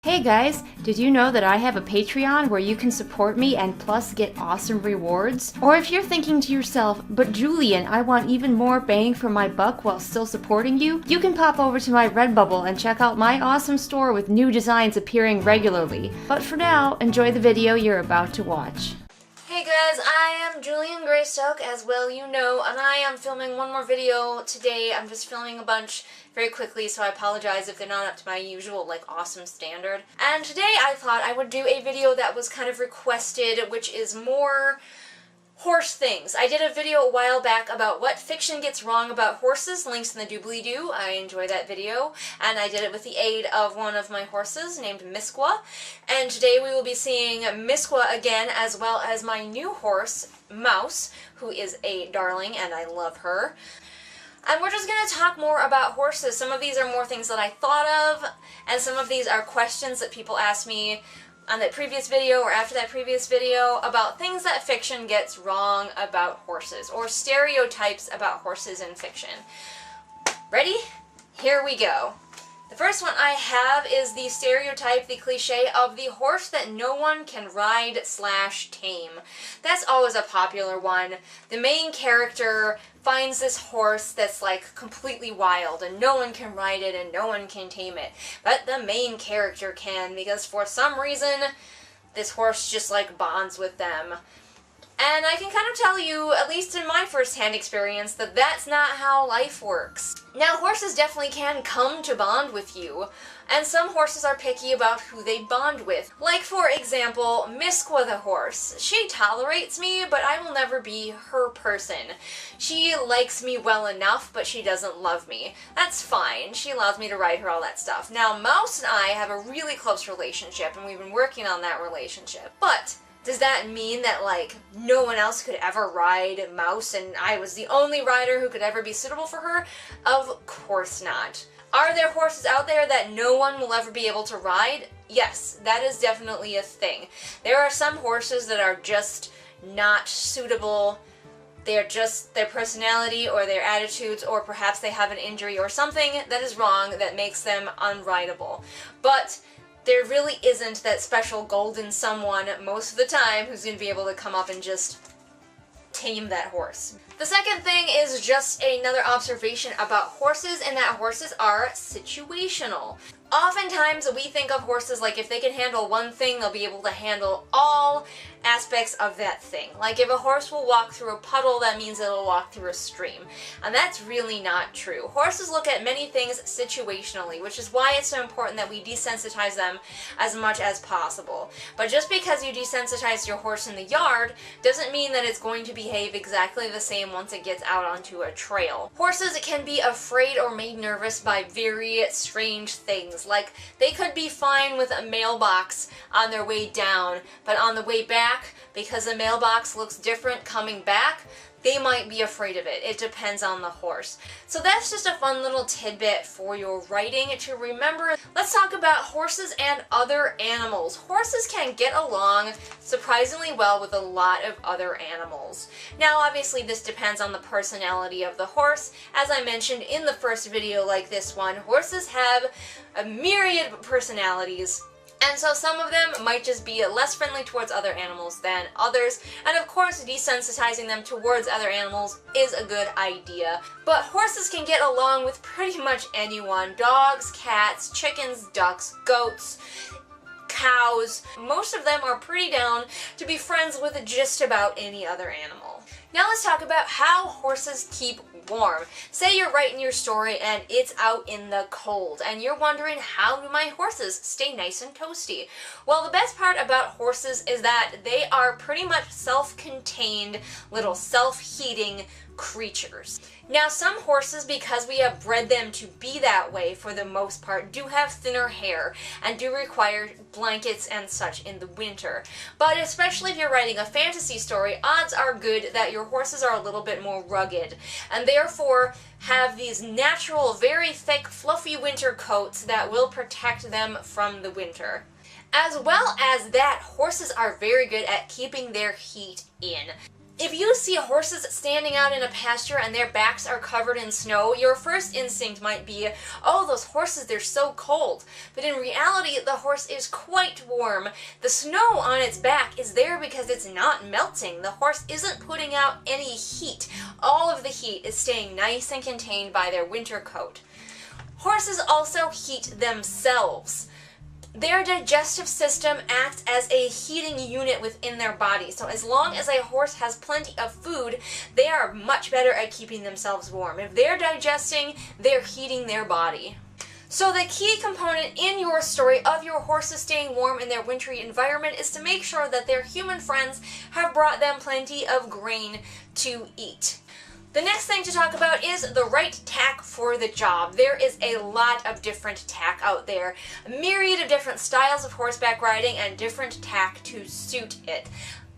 Hey guys, did you know that I have a Patreon where you can support me and plus get awesome rewards? Or if you're thinking to yourself, but Julian, I want even more bang for my buck while still supporting you, you can pop over to my Redbubble and check out my awesome store with new designs appearing regularly. But for now, enjoy the video you're about to watch. Hey guys, I am Julian Greystoke, as well you know, and I am filming one more video today. I'm just filming a bunch very quickly, so I apologize if they're not up to my usual, awesome standard. And today I thought I would do a video that was kind of requested, which is more horse things. I did a video a while back about what fiction gets wrong about horses, links in the doobly-doo. I enjoyed that video, and I did it with the aid of one of my horses named Misqua. And today we will be seeing Misqua again, as well as my new horse, Mouse, who is a darling, and I love her. And we're just going to talk more about horses. Some of these are more things that I thought of, and some of these are questions that people ask me on that previous video or after that previous video about things that fiction gets wrong about horses, or stereotypes about horses in fiction. Ready? Here we go. The first one I have is the stereotype, the cliche of the horse that no one can ride / tame. That's always a popular one. The main character finds this horse that's completely wild and no one can ride it and no one can tame it. But the main character can, because for some reason this horse just bonds with them. And I can kind of tell you, at least in my first-hand experience, that that's not how life works. Now, horses definitely can come to bond with you, and some horses are picky about who they bond with. Like, for example, Misqua the horse. She tolerates me, but I will never be her person. She likes me well enough, but she doesn't love me. That's fine. She allows me to ride her, all that stuff. Now, Mouse and I have a really close relationship, and we've been working on that relationship. But does that mean that, no one else could ever ride Mouse and I was the only rider who could ever be suitable for her? Of course not. Are there horses out there that no one will ever be able to ride? Yes, that is definitely a thing. There are some horses that are just not suitable. They're just their personality or their attitudes, or perhaps they have an injury or something that is wrong that makes them unrideable. But there really isn't that special golden someone most of the time who's going to be able to come up and just tame that horse. The second thing is just another observation about horses, and that horses are situational. Oftentimes we think of horses if they can handle one thing, they'll be able to handle all aspects of that thing. If a horse will walk through a puddle, that means it'll walk through a stream. And that's really not true. Horses look at many things situationally, which is why it's so important that we desensitize them as much as possible. But just because you desensitize your horse in the yard doesn't mean that it's going to behave exactly the same once it gets out onto a trail. Horses can be afraid or made nervous by very strange things. They could be fine with a mailbox on their way down, but on the way back, because the mailbox looks different coming back, they might be afraid of it. It depends on the horse. So that's just a fun little tidbit for your writing to remember. Let's talk about horses and other animals. Horses can get along surprisingly well with a lot of other animals. Now, obviously, this depends on the personality of the horse. As I mentioned in the first video like this one, horses have a myriad of personalities. And so some of them might just be less friendly towards other animals than others, and of course desensitizing them towards other animals is a good idea. But horses can get along with pretty much anyone. Dogs, cats, chickens, ducks, goats, cows. Most of them are pretty down to be friends with just about any other animal. Now let's talk about how horses keep warm. Say you're writing your story and it's out in the cold and you're wondering, how do my horses stay nice and toasty? Well, the best part about horses is that they are pretty much self-contained little self-heating creatures. Now, some horses, because we have bred them to be that way for the most part, do have thinner hair and do require blankets and such in the winter. But especially if you're writing a fantasy story, odds are good that your horses are a little bit more rugged and therefore have these natural, very thick, fluffy winter coats that will protect them from the winter. As well as that, horses are very good at keeping their heat in. If you see horses standing out in a pasture and their backs are covered in snow, your first instinct might be, oh, those horses, they're so cold. But in reality, the horse is quite warm. The snow on its back is there because it's not melting. The horse isn't putting out any heat. All of the heat is staying nice and contained by their winter coat. Horses also heat themselves. Their digestive system acts as a heating unit within their body, so as long as a horse has plenty of food, they are much better at keeping themselves warm. If they're digesting, they're heating their body. So the key component in your story of your horses staying warm in their wintry environment is to make sure that their human friends have brought them plenty of grain to eat. The next thing to talk about is the right tack for the job. There is a lot of different tack out there, a myriad of different styles of horseback riding and different tack to suit it.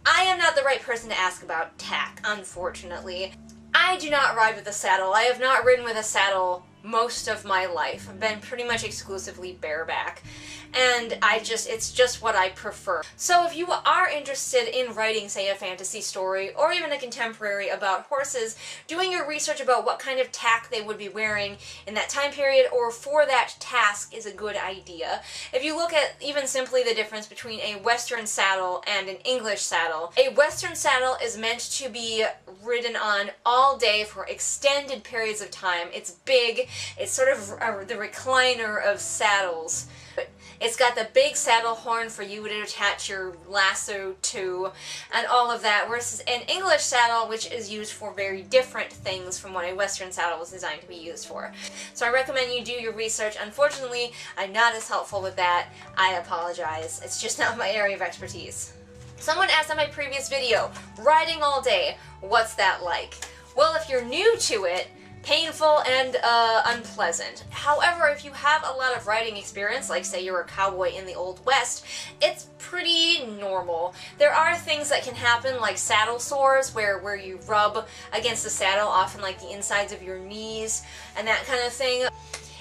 I am not the right person to ask about tack, unfortunately. I do not ride with a saddle. I have not ridden with a saddle most of my life. I've been pretty much exclusively bareback. And it's just what I prefer. So if you are interested in writing, say, a fantasy story or even a contemporary about horses, doing your research about what kind of tack they would be wearing in that time period or for that task is a good idea. If you look at even simply the difference between a Western saddle and an English saddle, a Western saddle is meant to be ridden on all day for extended periods of time. It's big, it's sort of the recliner of saddles. It's got the big saddle horn for you to attach your lasso to and all of that, versus an English saddle, which is used for very different things from what a Western saddle was designed to be used for. So I recommend you do your research. Unfortunately, I'm not as helpful with that. I apologize. It's just not my area of expertise. Someone asked in my previous video, riding all day, what's that like? Well, if you're new to it, painful and unpleasant. However, if you have a lot of riding experience, like say you're a cowboy in the Old West, it's pretty normal. There are things that can happen like saddle sores where you rub against the saddle, often like the insides of your knees and that kind of thing.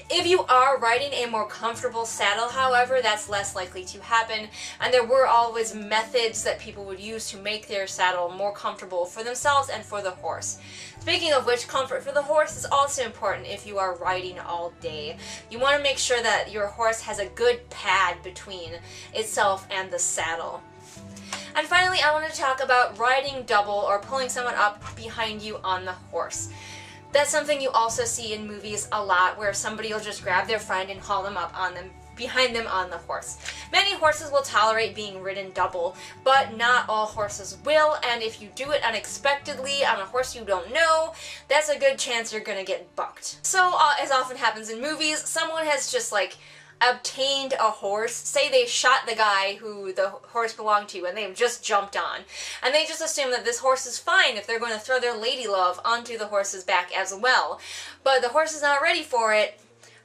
If you are riding a more comfortable saddle, however, that's less likely to happen, and there were always methods that people would use to make their saddle more comfortable for themselves and for the horse. Speaking of which, comfort for the horse is also important if you are riding all day. You want to make sure that your horse has a good pad between itself and the saddle. And finally, I want to talk about riding double or pulling someone up behind you on the horse. That's something you also see in movies a lot, where somebody will just grab their friend and haul them up on them, behind them on the horse. Many horses will tolerate being ridden double, but not all horses will, and if you do it unexpectedly on a horse you don't know, that's a good chance you're gonna get bucked. So, as often happens in movies, someone has just obtained a horse. Say they shot the guy who the horse belonged to and they've just jumped on. And they just assume that this horse is fine if they're going to throw their lady love onto the horse's back as well. But the horse is not ready for it.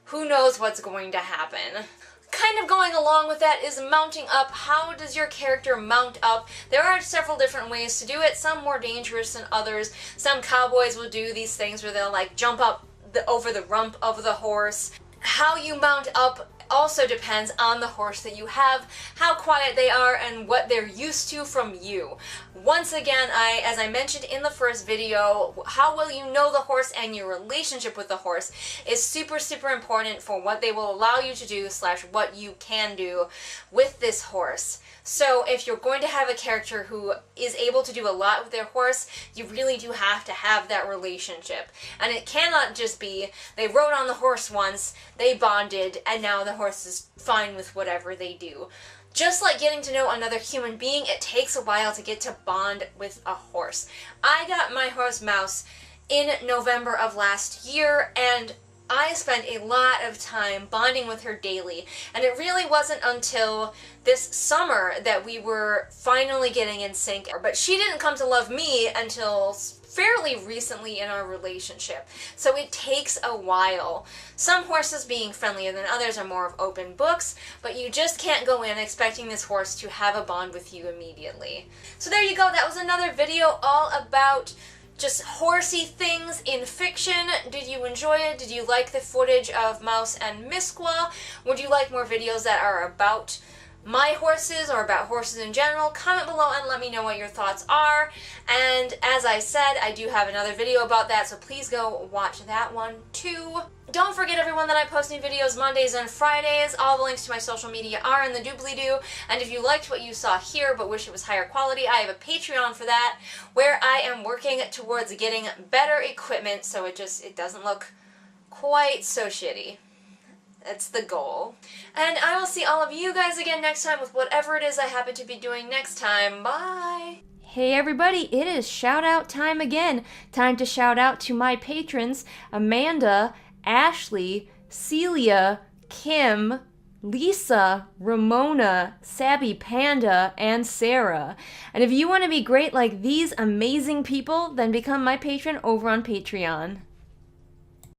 Who knows what's going to happen? Kind of going along with that is mounting up. How does your character mount up? There are several different ways to do it, some more dangerous than others. Some cowboys will do these things where they'll jump up over the rump of the horse. How you mount up also depends on the horse that you have, how quiet they are, and what they're used to from you. Once again, as I mentioned in the first video, how well you know the horse and your relationship with the horse is super, super important for what they will allow you to do / what you can do with this horse. So if you're going to have a character who is able to do a lot with their horse, you really do have to have that relationship. And it cannot just be, they rode on the horse once, they bonded, and now the horse is fine with whatever they do. Just like getting to know another human being, it takes a while to get to bond with a horse. I got my horse Mouse in November of last year, and I spent a lot of time bonding with her daily, and it really wasn't until this summer that we were finally getting in sync. But she didn't come to love me until fairly recently in our relationship, so it takes a while. Some horses, being friendlier than others, are more of open books, but you just can't go in expecting this horse to have a bond with you immediately. So there you go, that was another video all about just horsey things in fiction. Did you enjoy it? Did you like the footage of Mouse and Misqua? Would you like more videos that are about my horses or about horses in general, comment below and let me know what your thoughts are. And as I said, I do have another video about that, so please go watch that one too. Don't forget, everyone, that I post new videos Mondays and Fridays. All the links to my social media are in the doobly-doo. And if you liked what you saw here but wish it was higher quality, I have a Patreon for that, where I am working towards getting better equipment so it doesn't look quite so shitty. That's the goal. And I will see all of you guys again next time with whatever it is I happen to be doing next time. Bye! Hey everybody, it is shout out time again. Time to shout out to my patrons, Amanda, Ashley, Celia, Kim, Lisa, Ramona, Sabby Panda, and Sarah. And if you want to be great like these amazing people, then become my patron over on Patreon.